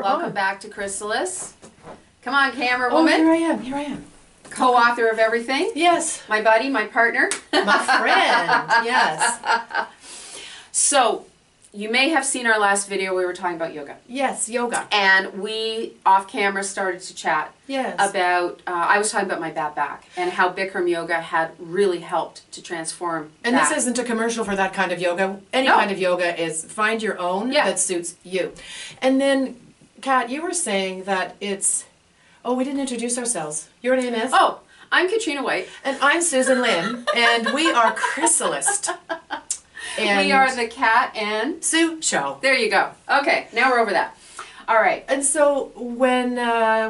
Welcome back to Crysalyst. Come on, camera Oh, woman. here I am. Co-author of everything. Yes. My buddy, my partner. My friend, yes. So, you may have seen our last video, we were talking about yoga. Yes, yoga. And we, off camera, started to chat about, I was talking about my bad back and how Bikram yoga had really helped to transform And that. this isn't a commercial for that kind of yoga. Any kind of yoga is find your own that suits you. And then, Kat, you were saying that it's, oh, we didn't introduce ourselves. Your name is? Oh, I'm Katrina White. And I'm Susan Lynn, and we are Crysalyst. And we are the Kat and Sue show. There you go. Okay, now we're over that. All right. And so when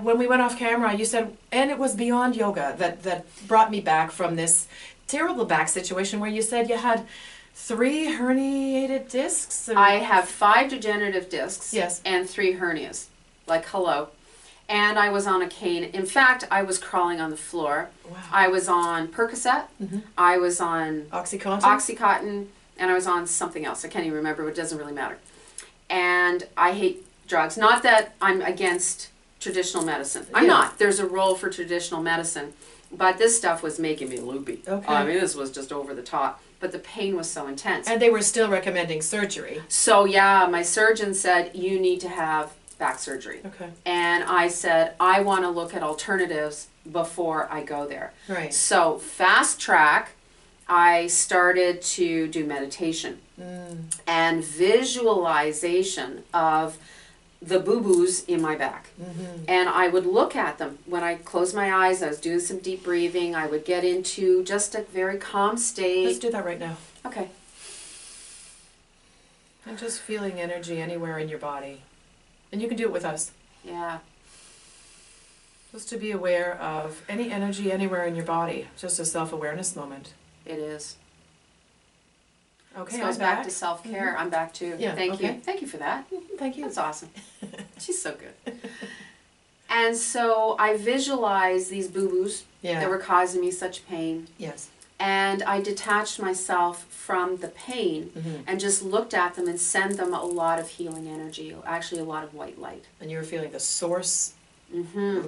we went off camera, you said, and it was beyond yoga that brought me back from this terrible back situation where you said you had 3 herniated discs. I have 5 degenerative discs. Yes. And 3 hernias. Like hello. And I was on a cane. In fact, I was crawling on the floor. Wow. I was on Percocet. I was on Oxycontin. And I was on something else. I can't even remember. It doesn't really matter. And I hate drugs. Not that I'm against traditional medicine. I'm not. There's a role for traditional medicine. But this stuff was making me loopy. Okay. I mean, this was just over the top. But the pain was so intense. And they were still recommending surgery. So yeah, my surgeon said, you need to have back surgery. Okay. And I said, I want to look at alternatives before I go there. Right. So fast track, I started to do meditation and visualization of the boo-boos in my back. And I would look at them. When I closed my eyes, I was doing some deep breathing. I would get into just a very calm state. Let's do that right now. Okay. And just feeling energy anywhere in your body. And you can do it with us. Yeah. Just to be aware of any energy anywhere in your body. Just a self-awareness moment. It is. Okay, This goes back to self-care. I'm back too. Yeah, Thank okay. you. Thank you for that. Thank you. That's awesome. She's so good. And so I visualized these boo-boos that were causing me such pain. Yes. And I detached myself from the pain and just looked at them and sent them a lot of healing energy, actually a lot of white light. And you were feeling the source,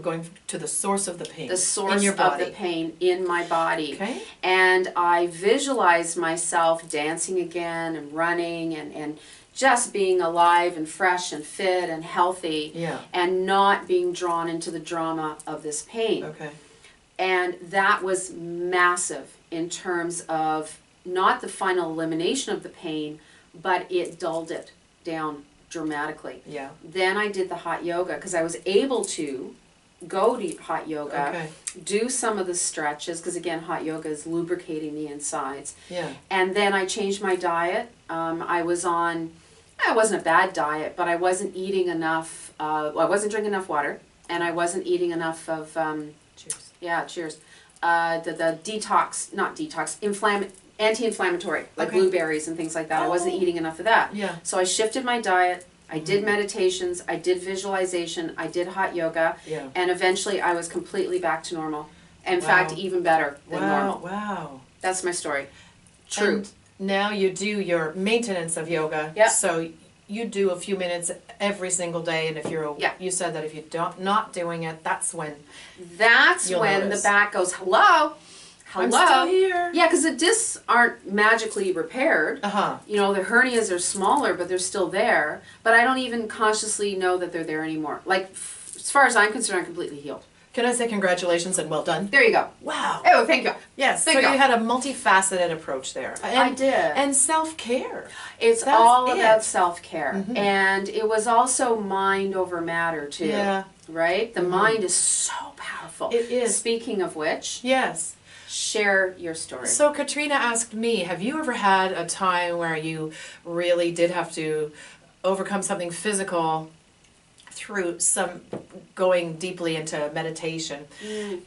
going to the source of the pain. The source in your body. of the pain in my body. Okay. And I visualized myself dancing again and running and just being alive and fresh and fit and healthy and not being drawn into the drama of this pain. Okay. And that was massive in terms of not the final elimination of the pain, but it dulled it down dramatically. Yeah. Then I did the hot yoga because I was able to go to hot yoga, do some of the stretches, because again, hot yoga is lubricating the insides. Yeah. And then I changed my diet. I was on, it wasn't a bad diet, but I wasn't eating enough, I wasn't drinking enough water, and I wasn't eating enough of, cheers. Yeah, cheers. The detox, not detox, anti-inflammatory, like blueberries and things like that. I wasn't eating enough of that. Yeah. So I shifted my diet. I did meditations. I did visualization. I did hot yoga. Yeah. And eventually I was completely back to normal. In fact, even better than normal. Wow. That's my story. True. And now you do your maintenance of yoga. Yeah. So you do a few minutes every single day, and if you're you said that if you're not doing it, that's when the back goes, hello. I'm still here. Yeah, because the discs aren't magically repaired. You know, the hernias are smaller, but they're still there. But I don't even consciously know that they're there anymore. Like, as far as I'm concerned, I'm completely healed. Can I say congratulations and well done? There you go. Wow. Oh, thank you. Yes, Thank so you. you had a multifaceted approach there. I did. And self-care. It's all about self-care. And it was also mind over matter, too. Yeah. Right? The mind is so powerful. It is. Speaking of which, yes. Share your story. So Katrina asked me, have you ever had a time where you really did have to overcome something physical through some going deeply into meditation?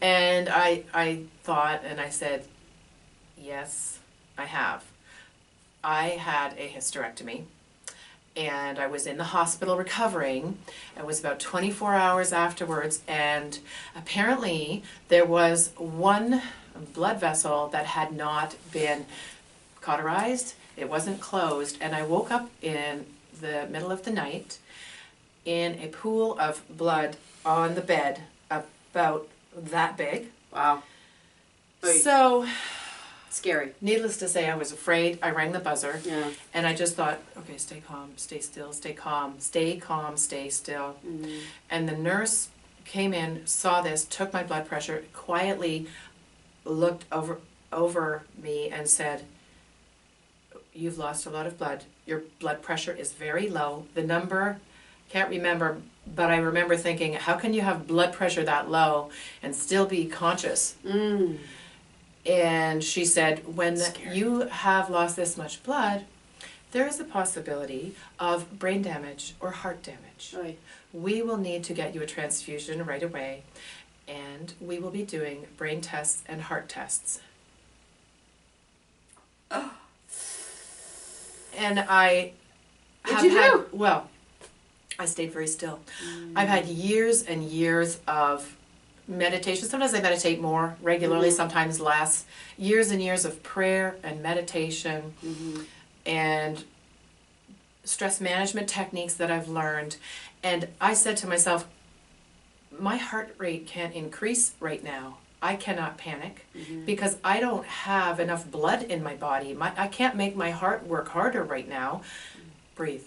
And I thought, and I said, yes, I have. I had a hysterectomy, and I was in the hospital recovering. It was about 24 hours afterwards, and apparently there was one blood vessel that had not been cauterized. It wasn't closed, and I woke up in the middle of the night in a pool of blood on the bed about that big. Wow. So, scary. Needless to say, I was afraid. I rang the buzzer. Yeah. And I just thought, okay, stay calm, stay still, stay calm, stay calm, stay still. Mm-hmm. And the nurse came in, saw this, took my blood pressure, quietly looked over me and said, you've lost a lot of blood. Your blood pressure is very low. The number, can't remember, but I remember thinking, how can you have blood pressure that low and still be conscious? Mm. And she said, when you have lost this much blood, there is a possibility of brain damage or heart damage. Oy. We will need to get you a transfusion right away, and we will be doing brain tests and heart tests. Oh. And I have had, well, I stayed very still. I've had years and years of meditation. Sometimes I meditate more regularly, sometimes less. Years and years of prayer and meditation and stress management techniques that I've learned. And I said to myself, my heart rate can't increase right now. I cannot panic because I don't have enough blood in my body. I can't make my heart work harder right now. Breathe.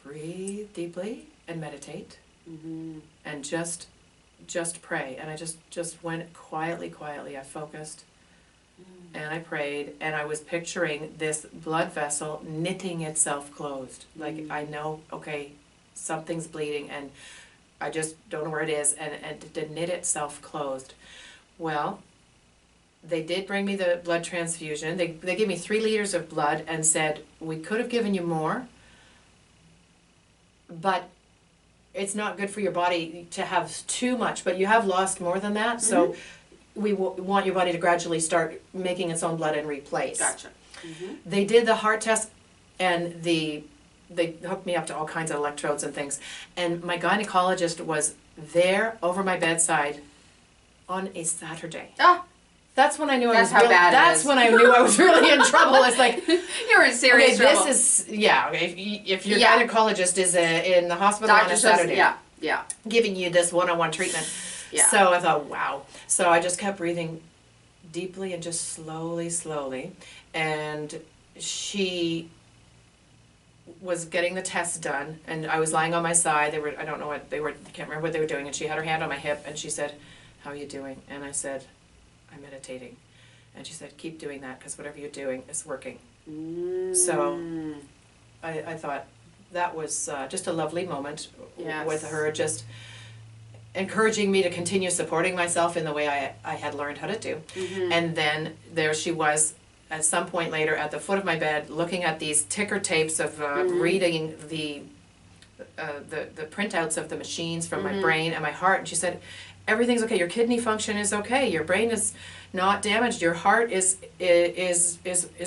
Breathe deeply and meditate. And just pray. And I just went quietly. I focused and I prayed, and I was picturing this blood vessel knitting itself closed. Like, I know, okay, something's bleeding and I just don't know where it is, and to knit itself closed. Well, they did bring me the blood transfusion. They gave me 3 liters of blood and said, we could have given you more, but it's not good for your body to have too much, but you have lost more than that, so we want your body to gradually start making its own blood and replace. Gotcha. They did the heart test, and they hooked me up to all kinds of electrodes and things, and my gynecologist was there over my bedside on a Saturday. That's when I knew that's when I knew I was really in trouble. It's like, you're in serious trouble. This is, if your gynecologist is in the hospital on a Saturday, giving you this one-on-one treatment. So I thought, wow. So I just kept breathing deeply and just slowly. And she was getting the test done, and I was lying on my side. I don't know what they were, I can't remember what they were doing, and she had her hand on my hip, and she said, how are you doing? And I said, I'm meditating. And she said, keep doing that, because whatever you're doing is working. So I thought that was just a lovely moment with her, just encouraging me to continue supporting myself in the way I had learned how to do. And then there she was at some point later at the foot of my bed looking at these ticker tapes of reading the printouts of the machines from my brain and my heart, and she said, everything's okay, your kidney function is okay, your brain is not damaged, your heart is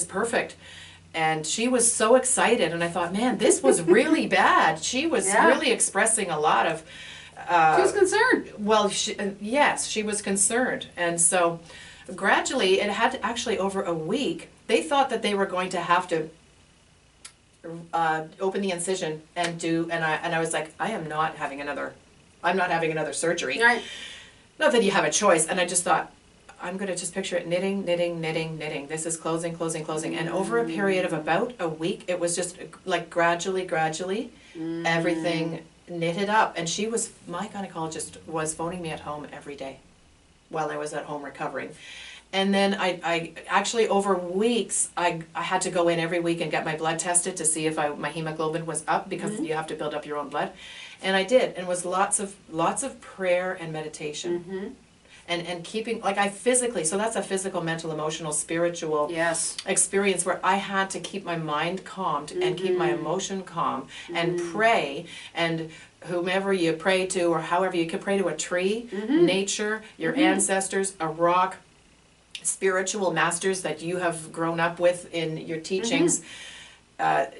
perfect. And she was so excited, and I thought, man, this was really bad. She was really expressing a lot of she was concerned. Well, yes, she was concerned. And so gradually, it had actually over a week, they thought that they were going to have to open the incision and I was like, I'm not having another surgery. Right. Not that you have a choice. And I just thought, I'm going to just picture it knitting. This is closing. And over a period of about a week, it was just like gradually, everything knitted up. And my gynecologist was phoning me at home every day while I was at home recovering. And then I actually, over weeks, I had to go in every week and get my blood tested to see if my hemoglobin was up, because you have to build up your own blood. And I did, and it was lots of prayer and meditation. And keeping, like, I physically, so that's a physical, mental, emotional, spiritual experience where I had to keep my mind calmed and keep my emotion calm and pray, and whomever you pray to, or however you could pray to, a tree, nature, your ancestors, a rock, spiritual masters that you have grown up with in your teachings.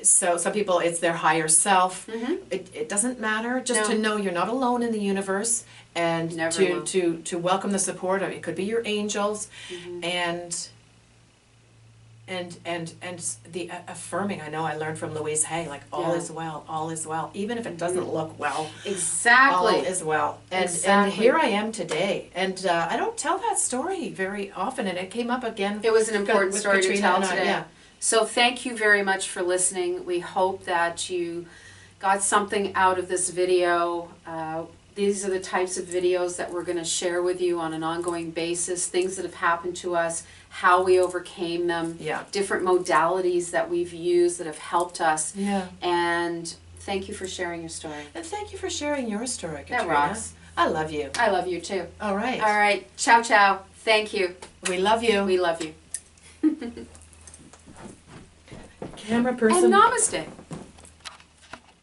So some people, it's their higher self. It doesn't matter, just to know you're not alone in the universe, and to welcome the support of it. Could be your angels, and and the affirming. I know I learned from Louise Hay, like all is well, even if it doesn't look well. Exactly. All is well. And Exactly. here I am today. And I don't tell that story very often, and it came up again. It was an important with story to Katrina tell and I, today. yeah. So thank you very much for listening. We hope that you got something out of this video. These are the types of videos that we're going to share with you on an ongoing basis, things that have happened to us, how we overcame them, different modalities that we've used that have helped us. Yeah. And thank you for sharing your story. And thank you for sharing your story, Katrina. That rocks. I love you. I love you too. All right. All right. Ciao, ciao. Thank you. We love you. We love you. Camera person. And namaste.